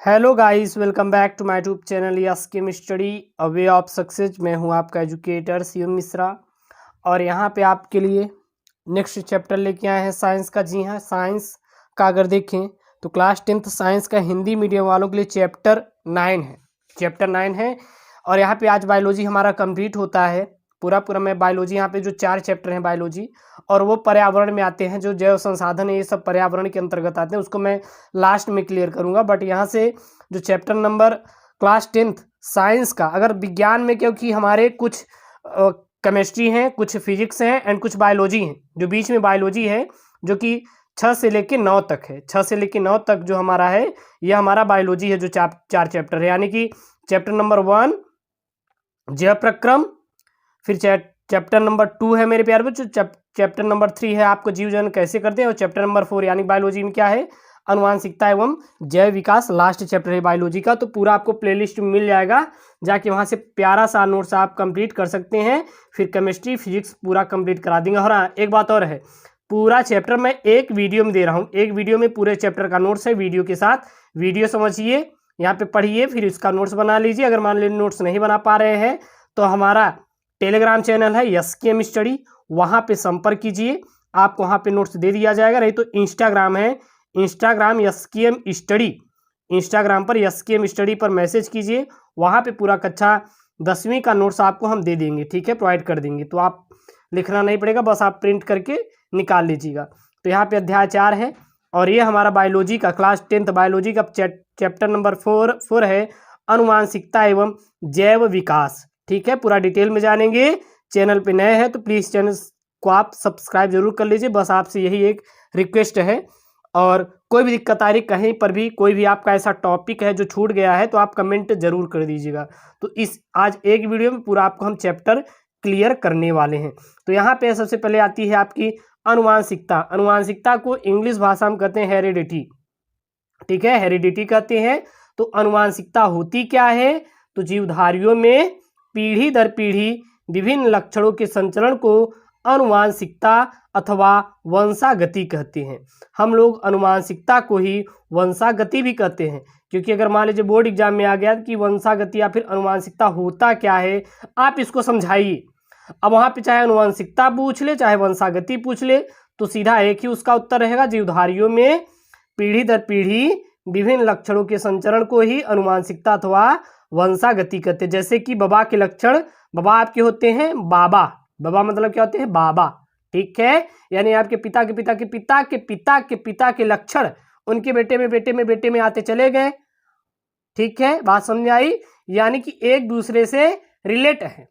Hello guys, welcome back to my YouTube channel yes chem study a way of success. मैं हूं आपका educator Shivam Mishra और यहां पे आपके लिए नेक्स्ट चैप्टर लेके आए हैं साइंस का। जी हाँ, साइंस का अगर देखें तो क्लास 10th साइंस का हिंदी मीडियम वालों के लिए चैप्टर 9 है। चैप्टर 9 है और यहाँ पे आज बायोलॉजी हमारा कंप्लीट होता है। पूरा मैं बायोलॉजी, यहाँ पे जो 4 चैप्टर हैं बायोलॉजी और वो पर्यावरण में आते हैं। जो जैव संसाधन है ये सब पर्यावरण के अंतर्गत आते हैं, उसको मैं लास्ट में क्लियर करूँगा। बट यहाँ से जो chapter number class 10th science का, अगर विज्ञान में क्योंकि हमारे कुछ केमिस्ट्री हैं, कुछ फिजिक्स हैं एंड कुछ बायोलॉजी हैं, जो बीच में बायोलॉजी है जो कि 6 से लेकर 9 तक है। 6 से लेकर 9 तक जो हमारा है ये हमारा बायोलॉजी है, जो 4 चैप्टर है। यानी कि चैप्टर नंबर 1 जैव प्रक्रम, फिर चैप्टर नंबर 2 है मेरे प्यारे बच्चों, चैप्टर नंबर 3 है आपको जीव जन कैसे करते हैं, और चैप्टर नंबर 4 यानी बायोलॉजी में क्या है, अनुवांशिकता एवं जैव विकास लास्ट चैप्टर है बायोलॉजी का। तो पूरा आपको प्लेलिस्ट में मिल जाएगा, जाके वहां से प्यारा सा नोट्स आप कंप्लीट कर सकते हैं। फिर केमिस्ट्री फिजिक्स पूरा कंप्लीट करा देंगे। और हाँ, एक बात और है, पूरा चैप्टर मैं एक वीडियो में दे रहा हूँ। एक वीडियो में पूरे चैप्टर का नोट्स है वीडियो के साथ। वीडियो समझिए, यहाँ पे पढ़िए, फिर इसका नोट्स बना लीजिए। अगर मान लीजिए नोट्स नहीं बना पा रहे हैं तो हमारा टेलीग्राम चैनल है यस केम स्टडी, वहाँ पे संपर्क कीजिए, आपको वहाँ पे नोट्स दे दिया जाएगा। नहीं तो इंस्टाग्राम है, Instagram yes chem study, Instagram पर यस केम स्टडी पर मैसेज कीजिए, वहाँ पे पूरा कक्षा 10वीं का नोट्स आपको हम दे देंगे। ठीक है, प्रोवाइड कर देंगे। तो आप लिखना नहीं पड़ेगा, बस आप प्रिंट करके निकाल लीजिएगा। तो यहाँ पे अध्याय 4 है और ये हमारा बायोलॉजी का क्लास 10th बायोलॉजी का चैप्टर नंबर 4 है अनुवांशिकता एवं जैव विकास। ठीक है, पूरा डिटेल में जानेंगे। चैनल पे नए हैं तो प्लीज़ चैनल को आप सब्सक्राइब जरूर कर लीजिए, बस आपसे यही एक रिक्वेस्ट है। और कोई भी दिक्कत आ रही कहीं पर भी, कोई भी आपका ऐसा टॉपिक है जो छूट गया है तो आप कमेंट जरूर कर दीजिएगा। तो इस आज एक वीडियो में पूरा आपको हम चैप्टर क्लियर करने वाले हैं। तो यहाँ पे सबसे पहले आती है आपकी अनुवांशिकता। अनुवांशिकता को इंग्लिश भाषा में कहते हैं हेरिडिटी। ठीक है, हेरिडिटी कहते हैं। तो अनुवांशिकता होती क्या है, तो जीवधारियों में पीढ़ी दर पीढ़ी विभिन्न लक्षणों के संचरण को अनुवांशिकता अथवा वंशागति कहते हैं। हम लोग अनुवांशिकता को ही वंशागति भी कहते हैं, क्योंकि अगर मान लीजिए बोर्ड एग्जाम में आ गया कि वंशागति या फिर अनुवांशिकता होता क्या है, आप इसको समझाइए। अब वहाँ पे चाहे अनुवांशिकता पूछ ले चाहे वंशागति पूछ ले, तो सीधा एक ही उसका उत्तर रहेगा, जीवधारियों में पीढ़ी दर पीढ़ी विभिन्न लक्षणों के संचरण को ही अनुवांशिकता अथवा वंशागति कहते हैं। जैसे कि बाबा के लक्षण, बाबा आपके होते हैं बाबा, बाबा मतलब क्या होते हैं, बाबा। ठीक है, यानी आपके पिता के पिता के पिता के पिता के पिता के लक्षण उनके बेटे में बेटे में बेटे में आते चले गए। ठीक है, बात समझ आई, यानी कि एक दूसरे से रिलेट है,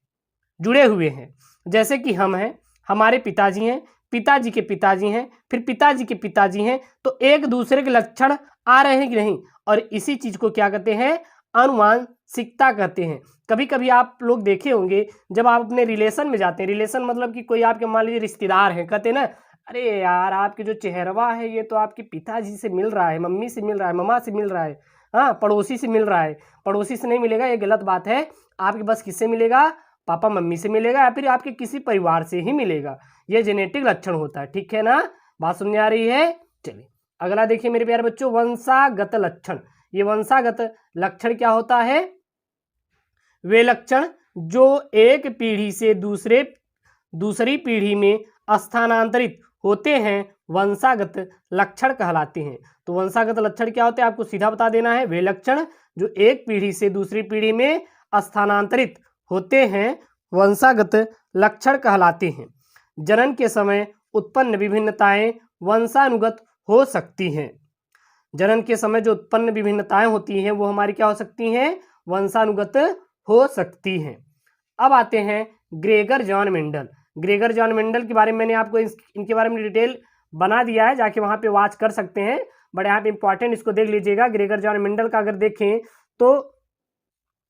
जुड़े हुए हैं। जैसे कि हम हैं, हमारे पिताजी हैं, पिताजी के पिताजी हैं, फिर पिताजी के पिताजी हैं, तो एक दूसरे के लक्षण आ रहे हैं कि नहीं, और इसी चीज को क्या कहते हैं, अनुवांशिकता कहते हैं। कभी कभी आप लोग देखे होंगे जब आप अपने रिलेशन में जाते हैं, रिलेशन मतलब कि कोई आपके मान लीजिए रिश्तेदार हैं, कहते हैं ना, अरे यार आपके जो चेहरवा है ये तो आपके पिताजी से मिल रहा है, मम्मी से मिल रहा है, ममा से मिल रहा है, हाँ पड़ोसी से मिल रहा है। पड़ोसी से नहीं मिलेगा, ये गलत बात है। आपके बस किससे मिलेगा, पापा मम्मी से मिलेगा, या फिर आपके किसी परिवार से ही मिलेगा। ये जेनेटिक लक्षण होता है। ठीक है ना, बात समझ आ रही है। चलिए अगला देखिए मेरे प्यारे बच्चों, वंशागत लक्षण। ये वंशागत लक्षण क्या होता है, वे लक्षण जो एक पीढ़ी से दूसरी पीढ़ी में स्थानांतरित होते हैं वंशागत लक्षण कहलाते हैं। तो वंशागत लक्षण क्या होते हैं आपको सीधा बता देना है, वे लक्षण जो एक पीढ़ी से दूसरी पीढ़ी में स्थानांतरित होते हैं वंशागत लक्षण कहलाते हैं। जनन के समय उत्पन्न विभिन्नताएं वंशानुगत हो सकती हैं। जनन के समय जो उत्पन्न विभिन्नताएं होती हैं वो हमारी क्या हो सकती हैं, वंशानुगत हो सकती हैं। अब आते हैं Gregor John Mendel. Gregor John Mendel के बारे में मैंने आपको इनके बारे में डिटेल बना दिया है, जाके वहां पे वॉच कर सकते हैं। बट यहाँ पे इंपॉर्टेंट इसको देख लीजिएगा। ग्रेगर जॉन मेंडल का अगर देखें तो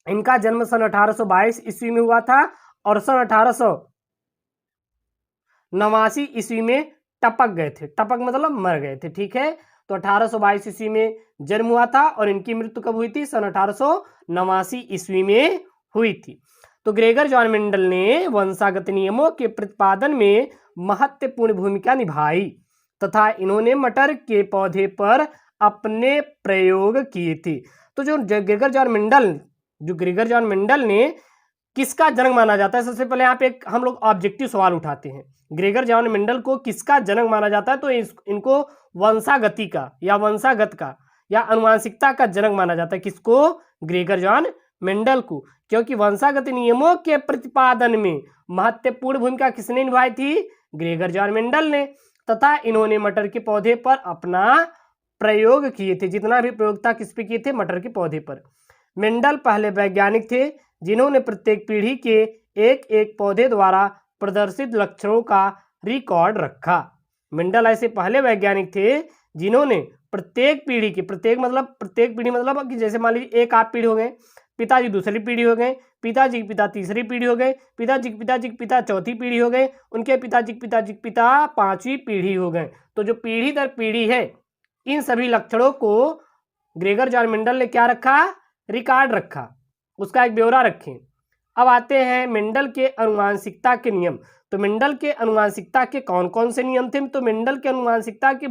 इनका जन्म सन 1822 ईस्वी में हुआ था और सन 1889 ईस्वी में टपक गए थे। टपक मतलब मर गए थे। ठीक है, तो 1822 ईस्वी में जन्म हुआ था और इनकी मृत्यु कब हुई थी, सन 1889 ईस्वी में हुई थी। तो ग्रेगर जॉन मेंडल ने वंशागत नियमों के प्रतिपादन में महत्वपूर्ण भूमिका निभाई तथा इन्होंने मटर के पौधे पर अपने प्रयोग किए थे। तो जो ग्रेगर जॉन मेंडल ने किसका जनक माना जाता है? सबसे पहले यहाँ पे एक हम लोग ऑब्जेक्टिव सवाल उठाते हैं। ग्रेगर जॉन मेंडल को किसका जनक माना जाता है? तो इनको वंशागति का या वंशागत का या अनुवांशिकता का जनक माना जाता है। किसको? ग्रेगर जॉन मेंडल को। क्योंकि वंशागत नियमों के प्रतिपादन में महत्वपूर्ण भूमिका किसने निभाई थी? ग्रेगर जॉन मेंडल ने। तथा इन्होंने मटर के पौधे पर अपना प्रयोग किए थे। जितना भी प्रयोग था किस पे किए थे? मटर के पौधे पर। मेंडल पहले वैज्ञानिक थे जिन्होंने प्रत्येक पीढ़ी के एक एक पौधे द्वारा प्रदर्शित लक्षणों का रिकॉर्ड रखा। मेंडल ऐसे पहले वैज्ञानिक थे जिन्होंने प्रत्येक पीढ़ी के, प्रत्येक पीढ़ी मतलब कि जैसे मान लीजिए एक आप पीढ़ी हो गए, पिताजी दूसरी पीढ़ी हो गए, पिताजी के पिता तीसरी पीढ़ी हो गए, पिताजी के पिता चौथी पीढ़ी हो गए, उनके पिताजी के पिता पांचवी पीढ़ी हो गए। तो जो पीढ़ी दर पीढ़ी है, इन सभी लक्षणों को ग्रेगर जॉन मेंडल ने क्या रखा? रिकॉर्ड रखा, उसका एक ब्यौरा रखें। अब आते हैं मेंडल के अनुवांशिकता के नियम। तो मेंडल के अनुवांशिकता के कौन कौन से नियम थे? तो मेंडल के अनुवांशिकता के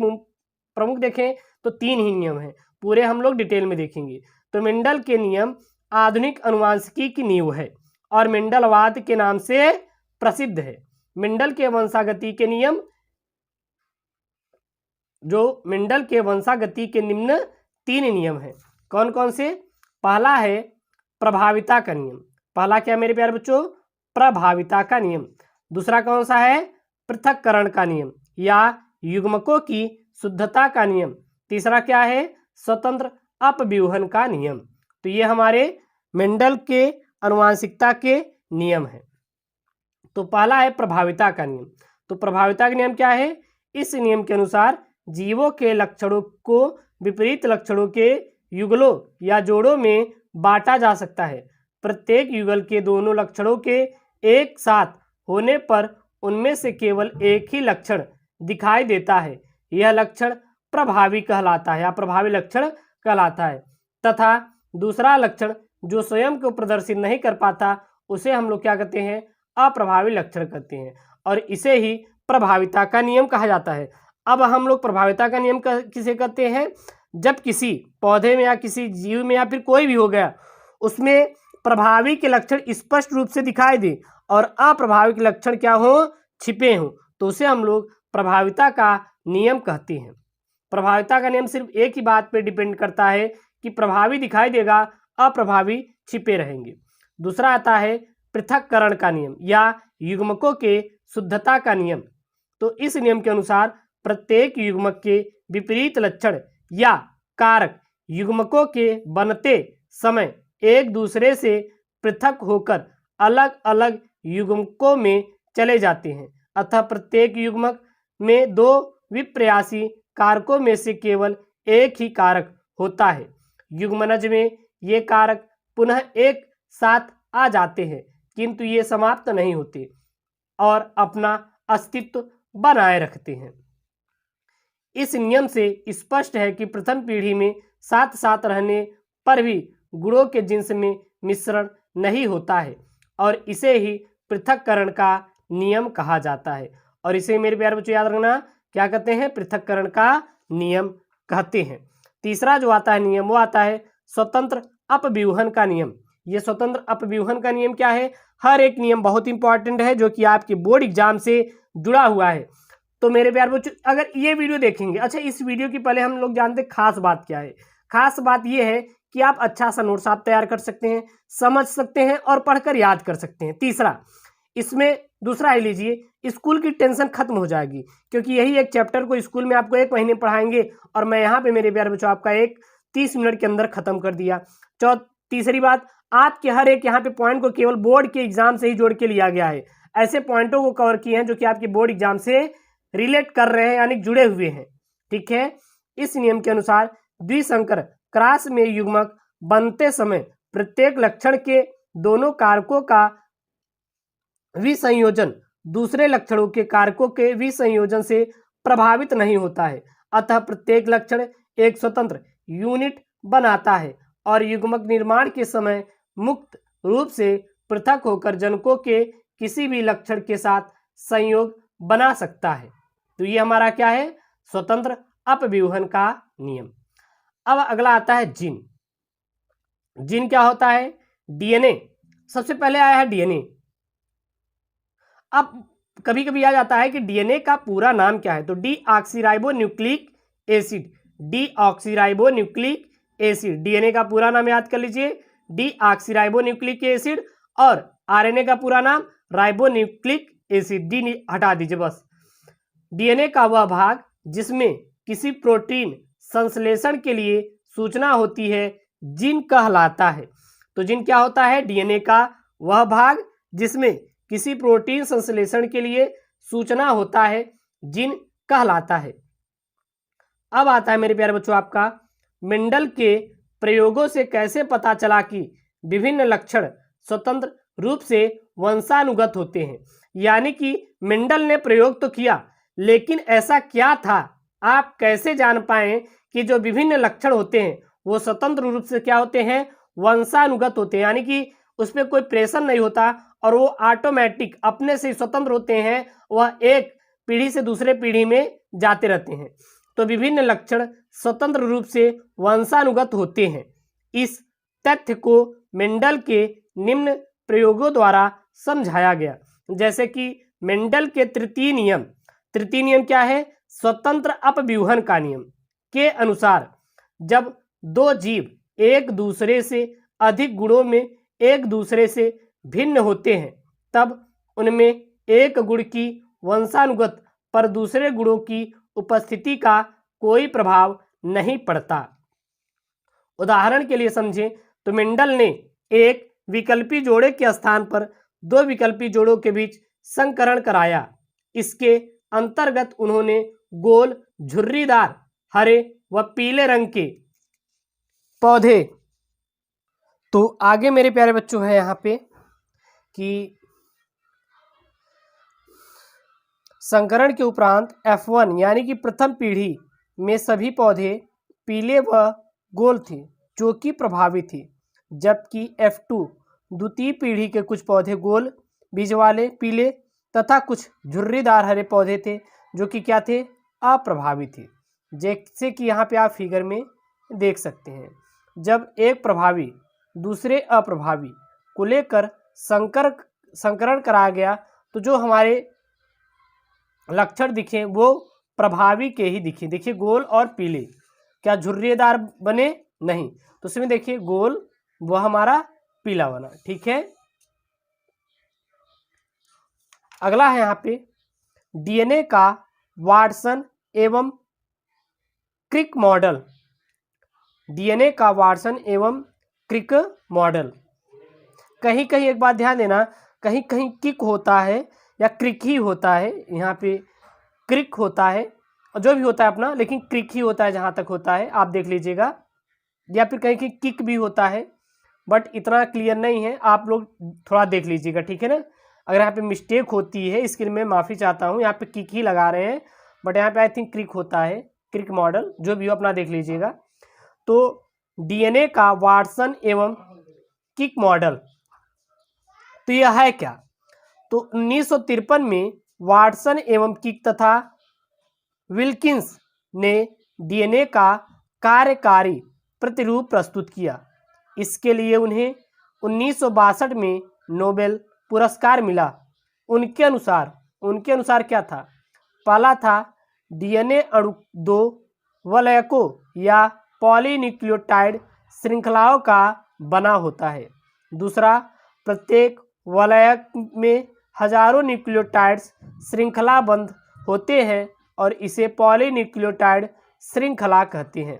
प्रमुख देखें तो 3 ही नियम हैं, पूरे हम लोग डिटेल में देखेंगे। तो मेंडल के नियम आधुनिक अनुवांशिकी की नींव है और मेंडलवाद के नाम से प्रसिद्ध है। मेंडल के वंशागति के नियम, जो मेंडल के वंशागति के निम्न 3 नियम हैं। कौन कौन से? पहला है प्रभाविता का नियम। पहला क्या मेरे प्यारे बच्चों? प्रभाविता का नियम। दूसरा कौन सा है? पृथक्करण का नियम या युग्मकों की शुद्धता का नियम। तीसरा क्या है? स्वतंत्र अपव्यूहन का नियम। तो ये हमारे मेंडल के अनुवांशिकता के नियम हैं। तो पहला है प्रभाविता का नियम। तो प्रभाविता का नियम क्या है? इस नियम के अनुसार जीवों के लक्षणों को विपरीत लक्षणों के युगलों या जोड़ों में बांटा जा सकता है। प्रत्येक युगल के दोनों लक्षणों के एक साथ होने पर उनमें से केवल एक ही लक्षण दिखाई देता है। यह लक्षण प्रभावी कहलाता है या प्रभावी लक्षण कहलाता है। तथा दूसरा लक्षण जो स्वयं को प्रदर्शित नहीं कर पाता उसे हम लोग क्या कहते हैं? अप्रभावी लक्षण कहते हैं, और इसे ही प्रभाविता का नियम कहा जाता है। अब हम लोग प्रभाविता का नियम किसे कहते हैं? जब किसी पौधे में या किसी जीव में या फिर कोई भी हो गया, उसमें प्रभावी के लक्षण स्पष्ट रूप से दिखाई दे और अप्रभावी के लक्षण क्या हो? छिपे हों, तो उसे हम लोग प्रभाविता का नियम कहते हैं। प्रभाविता का नियम सिर्फ एक ही बात पे डिपेंड करता है कि प्रभावी दिखाई देगा, अप्रभावी छिपे रहेंगे। दूसरा आता है पृथक्करण का नियम या युग्मकों के शुद्धता का नियम। तो इस नियम के अनुसार प्रत्येक युग्मक के विपरीत लक्षण या कारक युग्मकों के बनते समय एक दूसरे से पृथक होकर अलग अलग युग्मकों में चले जाते हैं। अतः प्रत्येक युग्मक में 2 विप्रयासी कारकों में से केवल एक ही कारक होता है। युग्मनज में ये कारक पुनः एक साथ आ जाते हैं, किंतु ये समाप्त नहीं होते और अपना अस्तित्व बनाए रखते हैं। इस नियम से स्पष्ट है कि प्रथम पीढ़ी में साथ साथ रहने पर भी गुणों के जिन्स में मिश्रण नहीं होता है और इसे ही पृथक्करण का नियम कहा जाता है। और इसे मेरे प्यारे बच्चों याद रखना, क्या कहते हैं? पृथक्करण का नियम कहते हैं। तीसरा जो आता है नियम, वो आता है स्वतंत्र अपव्यूहन का नियम। ये स्वतंत्र अपव्यूहन का नियम क्या है? हर एक नियम बहुत इंपॉर्टेंट है जो कि आपके बोर्ड एग्जाम से जुड़ा हुआ है। तो मेरे प्यारे बच्चों अगर ये वीडियो देखेंगे, अच्छा इस वीडियो की पहले हम लोग जानते हैं खास बात क्या है। खास बात ये है कि आप अच्छा सा नोट्स आप तैयार कर सकते हैं, समझ सकते हैं और पढ़कर याद कर सकते हैं। तीसरा, इसमें दूसरा ही लीजिए, स्कूल की टेंशन खत्म हो जाएगी, क्योंकि यही एक चैप्टर को स्कूल में आपको 1 महीने पढ़ाएंगे और मैं यहाँ पे मेरे प्यारे बच्चों आपका 30 मिनट के अंदर खत्म कर दिया। तीसरी बात, आपके हर एक यहाँ पे पॉइंट को केवल बोर्ड के एग्जाम से ही जोड़ के लिया गया है। ऐसे पॉइंटों को कवर किए हैं जो कि आपके बोर्ड एग्जाम से रिलेट कर रहे हैं, यानी जुड़े हुए हैं। ठीक है। इस नियम के अनुसार द्विसंकर क्रॉस में युग्मक बनते समय प्रत्येक लक्षण के दोनों कारकों का विसंयोजन दूसरे लक्षणों के कारकों के विसंयोजन से प्रभावित नहीं होता है। अतः प्रत्येक लक्षण एक स्वतंत्र यूनिट बनाता है और युग्मक निर्माण के समय मुक्त रूप से पृथक होकर जनकों के किसी भी लक्षण के साथ संयोग बना सकता है। तो ये हमारा क्या है? स्वतंत्र अपव्यूहन का नियम। अब अगला आता है जीन। जीन क्या होता है? डीएनए। सबसे पहले आया है डीएनए। अब कभी कभी आ जाता है कि डीएनए का पूरा नाम क्या है, तो deoxyribonucleic acid. Deoxyribonucleic acid, DNA का पूरा नाम याद कर लीजिए, डीऑक्सीराइबोन्यूक्लिक एसिड। और आरएनए का पूरा नाम राइबोन्यूक्लिक एसिड। डी हटा दीजिए बस। डीएनए का वह भाग जिसमें किसी प्रोटीन संश्लेषण के लिए सूचना होती है, जीन कहलाता है। तो जीन क्या होता है? डीएनए का वह भाग जिसमें किसी प्रोटीन संश्लेषण के लिए सूचना होता है, जीन कहलाता है। अब आता है मेरे प्यारे बच्चों आपका, मेंडल के प्रयोगों से कैसे पता चला कि विभिन्न लक्षण स्वतंत्र रूप से वंशानुगत होते हैं। यानी कि मेंडल ने प्रयोग तो किया, लेकिन ऐसा क्या था, आप कैसे जान पाए कि जो विभिन्न लक्षण होते हैं वो स्वतंत्र रूप से क्या होते हैं? वंशानुगत होते हैं। यानी कि उस पर कोई प्रेशर नहीं होता और वो ऑटोमेटिक अपने से स्वतंत्र होते हैं, वह एक पीढ़ी से दूसरे पीढ़ी में जाते रहते हैं। तो विभिन्न लक्षण स्वतंत्र रूप से वंशानुगत होते हैं। इस तथ्य को मेंडल के निम्न प्रयोगों द्वारा समझाया गया। जैसे कि मेंडल के तृतीय नियम क्या है? स्वतंत्र अपव्यूहन का नियम के अनुसार जब दो जीव एक दूसरे से अधिक गुणों में एक दूसरे से भिन्न होते हैं, तब उनमें एक गुण की वंशानुगत पर दूसरे गुणों की उपस्थिति का कोई प्रभाव नहीं पड़ता। उदाहरण के लिए समझें तो मेंडल ने एक विकल्पी जोड़े के स्थान पर दो विकल्पी जोड़ों के बीच संकरण कराया। इसके अंतर्गत उन्होंने गोल झुर्रीदार हरे व पीले रंग के पौधे, तो आगे मेरे प्यारे बच्चों है यहाँ पे कि संकरण के उपरांत F1 यानी कि प्रथम पीढ़ी में सभी पौधे पीले व गोल थे जो कि प्रभावी थे, जबकि F2 द्वितीय पीढ़ी के कुछ पौधे गोल बीज वाले पीले तथा कुछ झुर्रीदार हरे पौधे थे जो कि क्या थे? अप्रभावी थे। जैसे कि यहाँ पे आप फिगर में देख सकते हैं, जब एक प्रभावी दूसरे अप्रभावी को लेकर संकरण कराया गया तो जो हमारे लक्षण दिखे वो प्रभावी के ही दिखे। देखिए गोल और पीले, क्या झुर्रीदार बने? नहीं। तो उसमें देखिए गोल वह हमारा पीला बना। ठीक है, अगला है यहाँ पे डीएनए का वाटसन एवं क्रिक मॉडल। डीएनए का वाटसन एवं क्रिक मॉडल, कहीं कहीं एक बात ध्यान देना, कहीं कहीं किक होता है या क्रिक ही होता है। यहाँ पे क्रिक होता है जो भी होता है अपना, लेकिन क्रिक ही होता है जहाँ तक होता है, आप देख लीजिएगा। या फिर कहीं कहीं किक भी होता है, बट इतना क्लियर नहीं है, आप लोग थोड़ा देख लीजिएगा। ठीक है ना, अगर यहाँ पे मिस्टेक होती है इसके लिए मैं माफ़ी चाहता हूँ। यहाँ पे किक ही लगा रहे हैं, बट यहाँ पे आई थिंक क्रिक होता है, क्रिक मॉडल जो भी हो अपना देख लीजिएगा। तो डीएनए का वाटसन एवं किक मॉडल, तो यह है क्या? तो 1953 में वाटसन एवं किक तथा विल्किंस ने डीएनए का कार्यकारी प्रतिरूप प्रस्तुत किया। इसके लिए उन्हें 1962 में नोबेल पुरस्कार मिला। उनके अनुसार क्या था? पहला था डीएनए अणु दो वलयकों या पॉलीन्यूक्लियोटाइड श्रृंखलाओं का बना होता है। दूसरा, प्रत्येक वलयक में हजारों न्यूक्लियोटाइड्स श्रृंखलाबद्ध होते हैं और इसे पॉलीन्यूक्लियोटाइड श्रृंखला कहते हैं।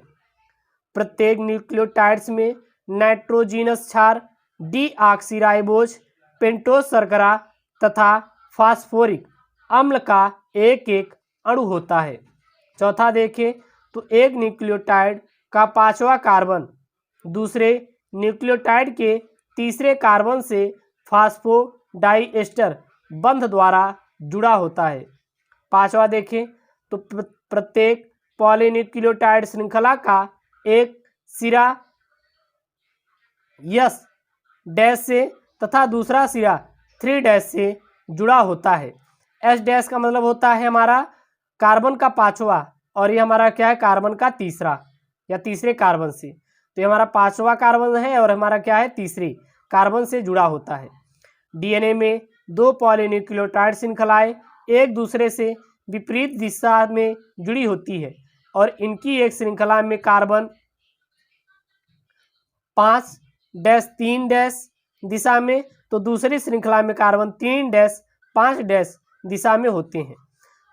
प्रत्येक न्यूक्लियोटाइड्स में नाइट्रोजीनस क्षार, डीऑक्सीराइबोज, पेंटोज शर्करा तथा फास्फोरिक अम्ल का एक एक अणु होता है। चौथा देखें तो एक न्यूक्लियोटाइड का पांचवा कार्बन दूसरे न्यूक्लियोटाइड के तीसरे कार्बन से फास्फोडाइएस्टर बंध द्वारा जुड़ा होता है। पांचवा देखें तो प्रत्येक पॉलीन्यूक्लियोटाइड श्रृंखला का एक सिरा यस डैश से तथा दूसरा सिरा 3 डैश से जुड़ा होता है। एस डैश का मतलब होता है हमारा कार्बन का पांचवा और ये हमारा क्या है? कार्बन का तीसरा। या तीसरे कार्बन से। तो ये हमारा 5वां कार्बन है और हमारा क्या है, तीसरे कार्बन से जुड़ा होता है। डीएनए में 2 पॉलीन्यूक्लियोटाइड श्रृंखलाएं एक दूसरे से विपरीत दिशा में जुड़ी होती है और इनकी एक श्रृंखला में कार्बन 5-3- दिशा में, तो दूसरी श्रृंखला में कार्बन 3-5- दिशा में होते हैं।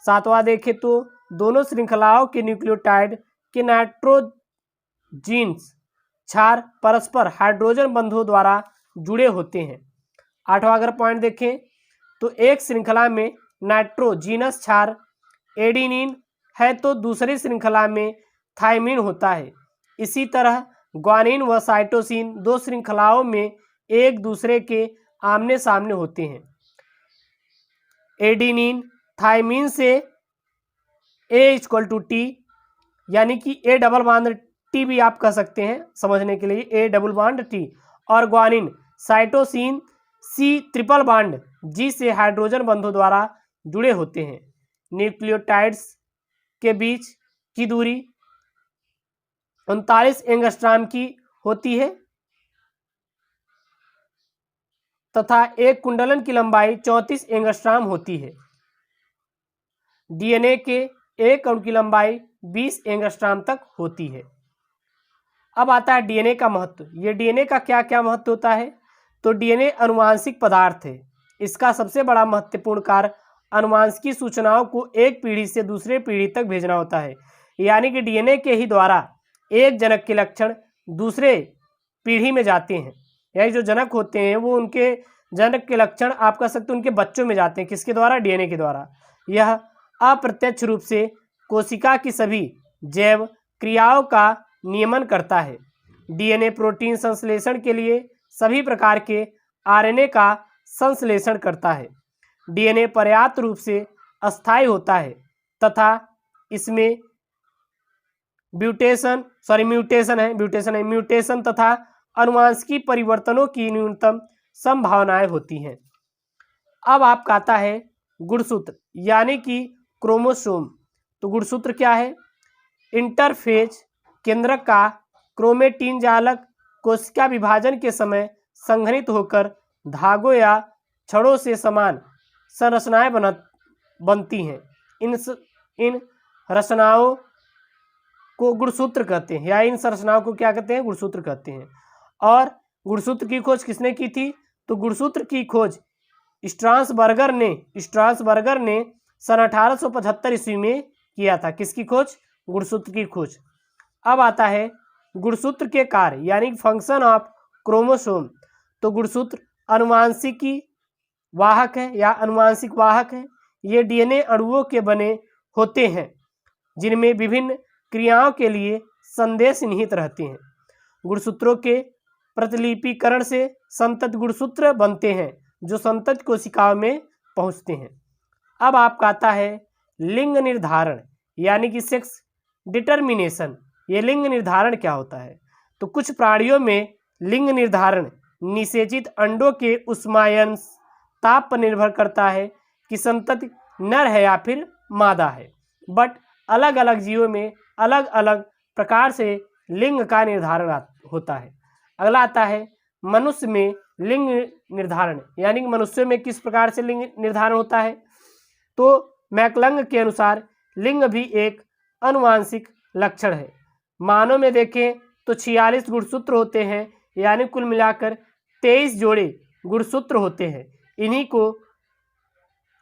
7वां देखें तो दोनों श्रृंखलाओं के न्यूक्लियोटाइड के नाइट्रोजीन्स क्षार परस्पर हाइड्रोजन बंधों द्वारा जुड़े होते हैं। 8वां अगर पॉइंट देखें तो एक श्रृंखला में नाइट्रोजीनस क्षार एडिनिन है तो दूसरी श्रृंखला में थायमिन होता है। इसी तरह ग्वानिन व साइटोसिन 2 श्रृंखलाओं में एक दूसरे के आमने सामने होते हैं। एडिनिन थायमिन से A=T, यानी कि A डबल बॉन्ड T भी आप कह सकते हैं समझने के लिए, A डबल बॉन्ड T, और guanine cytosine C triple bond G से हाइड्रोजन बंधों द्वारा जुड़े होते हैं। न्यूक्लियोटाइड्स के बीच की दूरी 39 एंगस्ट्रॉम की होती है तथा एक कुंडलन की लंबाई 34 एंगस्ट्रॉम होती है। डीएनए के एक अणु की लंबाई 20 एंगस्ट्रॉम तक होती है। अब आता है डीएनए का महत्व। ये डीएनए का क्या क्या महत्व होता है, तो डीएनए अनुवांशिक पदार्थ है। इसका सबसे बड़ा महत्वपूर्ण कार्य अनुवांशिकी सूचनाओं को एक पीढ़ी से दूसरे पीढ़ी तक भेजना होता है, यानी कि डीएनए के ही द्वारा एक जनक के लक्षण दूसरे पीढ़ी में जाते हैं। यानी जो जनक होते हैं वो उनके जनक के लक्षण आप कह सकते हैं उनके बच्चों में जाते हैं। किसके द्वारा, डीएनए के द्वारा। यह अप्रत्यक्ष रूप से कोशिका की सभी जैव क्रियाओं का नियमन करता है। डीएनए प्रोटीन संश्लेषण के लिए सभी प्रकार के आरएनए का संश्लेषण करता है। डीएनए पर्याप्त रूप से अस्थायी होता है तथा इसमें म्यूटेशन तथा अनुवांशिकी परिवर्तनों की न्यूनतम संभावनाएं होती हैं। अब आपका आता है गुणसूत्र यानी कि क्रोमोसोम। तो गुणसूत्र क्या है, इंटरफेज केंद्रक का क्रोमेटिन जालक कोशिका विभाजन के समय संघनित होकर धागों या छड़ों से समान संरचनाएं बनती हैं। इन रचनाओं को गुणसूत्र कहते हैं, या इन संरचनाओं को क्या कहते हैं, गुणसूत्र कहते हैं। और गुणसूत्र की खोज किसने की थी, तो गुणसूत्र की खोज स्ट्रासबर्गर ने सन 1875 ईस्वी में किया था। किसकी खोज, गुणसूत्र की खोज। अब आता है गुणसूत्र के कार्य यानी फंक्शन ऑफ क्रोमोसोम। तो गुणसूत्र अनुवांशिकी वाहक है या अनुवांशिक वाहक है। ये डीएनए अणुओं के बने होते हैं जिनमें विभिन्न क्रियाओं के लिए संदेश निहित रहते हैं। गुणसूत्रों के प्रतिलिपिकरण से संतत गुणसूत्र बनते हैं जो संतत कोशिकाओं में पहुंचते हैं। अब आपका आता है लिंग निर्धारण यानी कि सेक्स डिटर्मिनेशन। ये लिंग निर्धारण क्या होता है, तो कुछ प्राणियों में लिंग निर्धारण निषेचित अंडों के उष्मायन ताप पर निर्भर करता है कि संतति नर है या फिर मादा है। बट अलग अलग जीवों में अलग अलग प्रकार से लिंग का निर्धारण होता है। अगला आता है मनुष्य में लिंग निर्धारण यानी कि मनुष्य में किस प्रकार से लिंग निर्धारण होता है। तो मैकलंग के अनुसार लिंग भी एक अनुवांशिक लक्षण है। मानव में देखें तो 46 गुणसूत्र होते हैं, यानी कुल मिलाकर 23 जोड़े गुणसूत्र होते हैं। इन्हीं को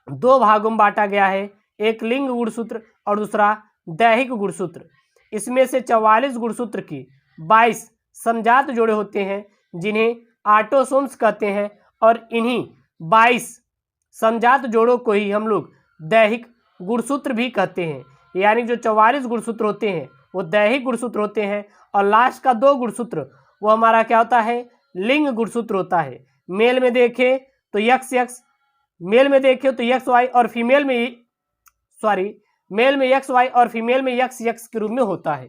2 भागों में बांटा गया है, एक लिंग गुणसूत्र और दूसरा दैहिक गुणसूत्र। इसमें से 44 गुणसूत्र की 22 समजात जोड़े होते हैं जिन्हें ऑटोसोम्स कहते हैं, और इन्हीं 22 समजात जोड़ों को ही हम लोग दैहिक गुणसूत्र भी कहते हैं। यानी जो 44 गुणसूत्र होते हैं वो दैहिक गुणसूत्र होते हैं, और लास्ट का 2 गुणसूत्र वो हमारा क्या होता है, लिंग गुणसूत्र होता है। मेल में देखें तो XX, मेल में देखें तो XY और फीमेल में मेल में XY और फीमेल में XX के रूप में होता है।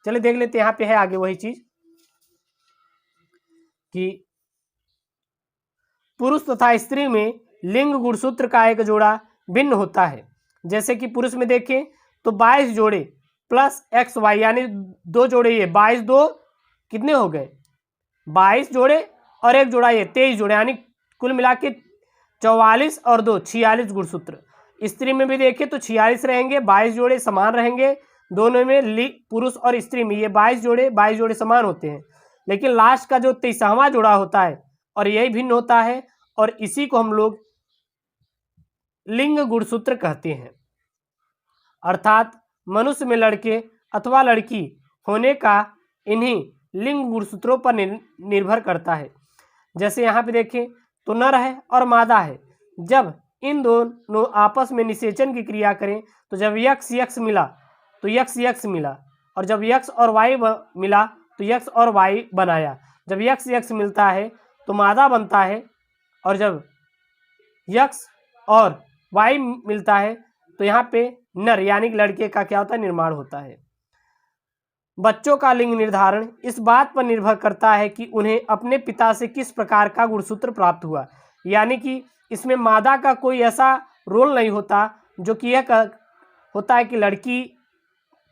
चलिए देख लेते हैं, यहाँ पे है आगे वही चीज कि पुरुष तथा स्त्री में लिंग गुणसूत्र का एक जोड़ा भिन्न होता है। जैसे कि पुरुष में देखें तो 22 जोड़े प्लस एक्स वाई, यानी 2 जोड़े ये 22 2 कितने हो गए 22 जोड़े और 1 जोड़ा ये 23 जोड़े, यानी कुल मिला के 44 और 2 46 गुणसूत्र। स्त्री में भी देखिए तो 46 रहेंगे, 22 जोड़े समान रहेंगे दोनों में, पुरुष और स्त्री में ये 22 जोड़े समान होते हैं, लेकिन लास्ट का जो 23वां जोड़ा होता है और यही भिन्न होता है, और इसी को हम लोग लिंग गुणसूत्र कहते हैं। अर्थात मनुष्य में लड़के अथवा लड़की होने का इन्हीं लिंग गुणसूत्रों पर निर्भर करता है। जैसे यहाँ पे देखें तो नर है और मादा है, जब इन दोनों आपस में निषेचन की क्रिया करें तो जब यक्स यक्स मिला तो यक्स यक्स मिला, और जब यक्स और वाई मिला तो यक्स और वाई बनाया। जब यक्स यक्स मिलता है तो मादा बनता है, और जब यक्स और वाई मिलता है तो यहाँ पे नर यानी कि लड़के का क्या होता है निर्माण होता है। बच्चों का लिंग निर्धारण इस बात पर निर्भर करता है कि उन्हें अपने पिता से किस प्रकार का गुणसूत्र प्राप्त हुआ, यानी कि इसमें मादा का कोई ऐसा रोल नहीं होता जो कि यह होता है कि लड़की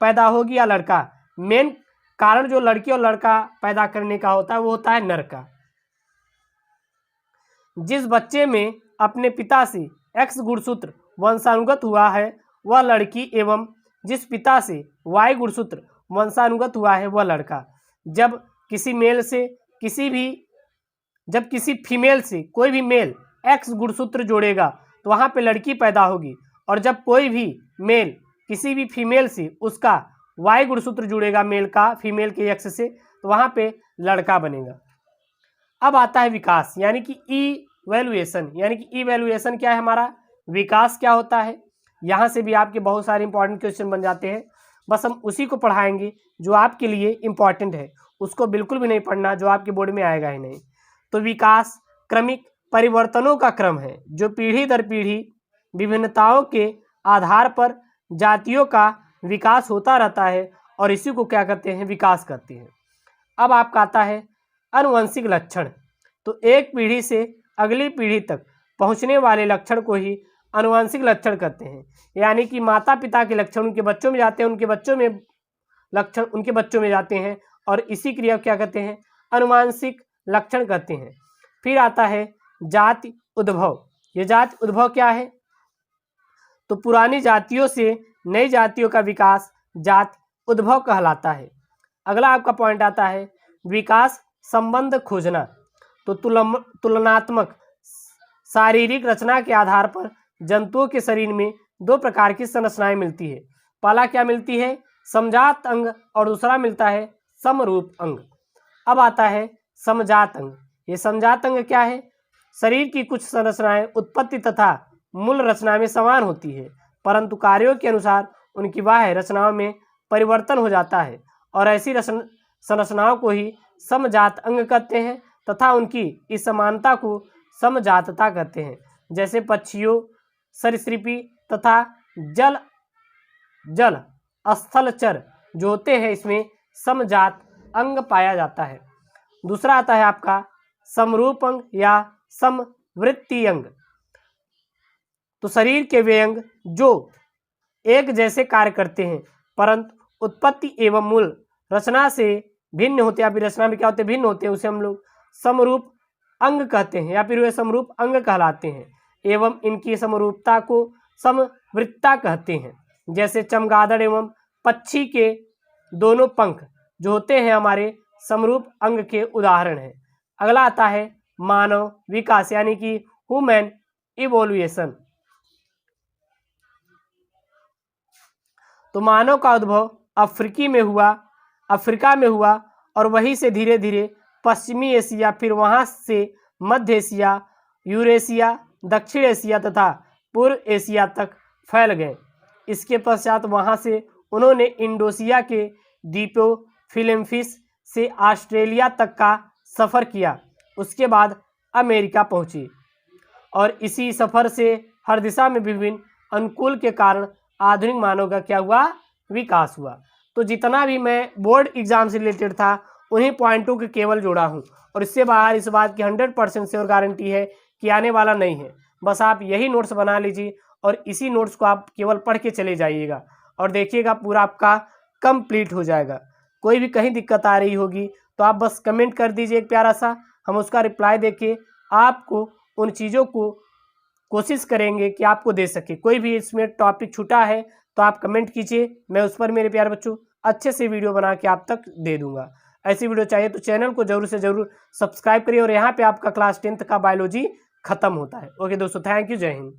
पैदा होगी या लड़का। मेन कारण जो लड़की और लड़का पैदा करने का होता है वो होता है नर का। जिस बच्चे में अपने पिता से एक्स गुणसूत्र वंशानुगत हुआ है वह लड़की, एवं जिस पिता से वाई गुणसूत्र वंशानुगत हुआ है वह लड़का। जब किसी फीमेल से कोई भी मेल एक्स गुणसूत्र जोड़ेगा तो वहाँ पे लड़की पैदा होगी, और जब कोई भी मेल किसी भी फीमेल से उसका वाई गुणसूत्र जुड़ेगा मेल का फीमेल के एक्स से, तो वहाँ पे लड़का बनेगा। अब आता है विकास यानी कि इवैल्यूएशन, यानी कि इवैल्यूएशन क्या है हमारा, विकास क्या होता है। यहाँ से भी आपके बहुत सारे इंपॉर्टेंट क्वेश्चन बन जाते हैं, बस हम उसी को पढ़ाएंगे जो आपके लिए इम्पॉर्टेंट है, उसको बिल्कुल भी नहीं पढ़ना जो आपके बोर्ड में आएगा ही नहीं। तो विकास क्रमिक परिवर्तनों का क्रम है जो पीढ़ी दर पीढ़ी विभिन्नताओं के आधार पर जातियों का विकास होता रहता है, और इसी को क्या कहते हैं विकास कहते हैं। अब आपका आता है आनुवंशिक लक्षण। तो एक पीढ़ी से अगली पीढ़ी तक पहुंचने वाले लक्षण को ही आनुवंशिक लक्षण कहते हैं, यानी कि माता पिता के लक्षण उनके बच्चों में जाते हैं, उनके बच्चों में लक्षण उनके बच्चों में जाते हैं, और इसी क्रिया को क्या कहते हैं आनुवंशिक लक्षण कहते हैं। फिर आता है जाति उद्भव। ये जाति उद्भव क्या है, तो पुरानी जातियों से नई जातियों का विकास जाति उद्भव कहलाता है। अगला आपका पॉइंट आता है विकास संबंध खोजना। तो तुलनात्मक शारीरिक रचना के आधार पर जंतुओं के शरीर में 2 प्रकार की संरचनाएं मिलती है। पहला क्या मिलती है समजात अंग, और दूसरा मिलता है समरूप अंग। अब आता है समजात अंग। ये समजात अंग क्या है, शरीर की कुछ संरचनाएं उत्पत्ति तथा मूल रचना में समान होती है, परंतु कार्यों के अनुसार उनकी बाह्य रचनाओं में परिवर्तन हो जाता है, और ऐसी संरचनाओं को ही समजात अंग कहते हैं, तथा उनकी इस समानता को समजातता कहते हैं। जैसे पक्षियों, सरीसृपी तथा जल स्थलचर जो होते हैं इसमें समजात अंग पाया जाता है। दूसरा आता है आपका समरूप अंग या समवृत्ति अंग। तो शरीर के वे अंग जो एक जैसे कार्य करते हैं परंतु उत्पत्ति एवं मूल रचना से भिन्न होते हैं, या फिर रचना में क्या होते हैं भिन्न होते हैं, उसे हम लोग समरूप अंग कहते हैं, या फिर वे समरूप अंग कहलाते हैं, एवं इनकी समरूपता को समवृत्ता कहते हैं। जैसे चमगादड़ एवं पक्षी के दोनों पंख जो होते हैं हमारे समरूप अंग के उदाहरण हैं। अगला आता है मानव विकास यानी कि ह्यूमन इवोल्यूशन। तो मानव का उद्भव अफ्रीका में हुआ और वहीं से धीरे धीरे पश्चिमी एशिया, फिर वहां से मध्य एशिया, यूरेशिया, दक्षिण एशिया तथा पूर्व एशिया तक फैल गए। इसके पश्चात वहां से उन्होंने इंडोनेशिया के द्वीपों फिलिपींस से ऑस्ट्रेलिया तक का सफ़र किया, उसके बाद अमेरिका पहुंचे, और इसी सफ़र से हर दिशा में विभिन्न अनुकूल के कारण आधुनिक मानव का क्या हुआ विकास हुआ। तो जितना भी मैं बोर्ड एग्जाम से रिलेटेड था उन्हीं पॉइंटों के केवल जोड़ा हूँ, और इससे बाहर इस बात की 100% श्योर गारंटी है कि आने वाला नहीं है। बस आप यही नोट्स बना लीजिए और इसी नोट्स को आप केवल पढ़ के चले जाइएगा और देखिएगा पूरा आपका कंप्लीट हो जाएगा। कोई भी कहीं दिक्कत आ रही होगी तो आप बस कमेंट कर दीजिए एक प्यारा सा, हम उसका रिप्लाई देके आपको उन चीज़ों को कोशिश करेंगे कि आपको दे सके। कोई भी इसमें टॉपिक छूटा है तो आप कमेंट कीजिए, मैं उस पर मेरे प्यारे बच्चों अच्छे से वीडियो बना के आप तक दे दूंगा। ऐसी वीडियो चाहिए तो चैनल को जरूर से जरूर सब्सक्राइब करिए। और यहाँ पे आपका क्लास 10th का बायोलॉजी खत्म होता है। ओके दोस्तों, थैंक यू, जय हिंद।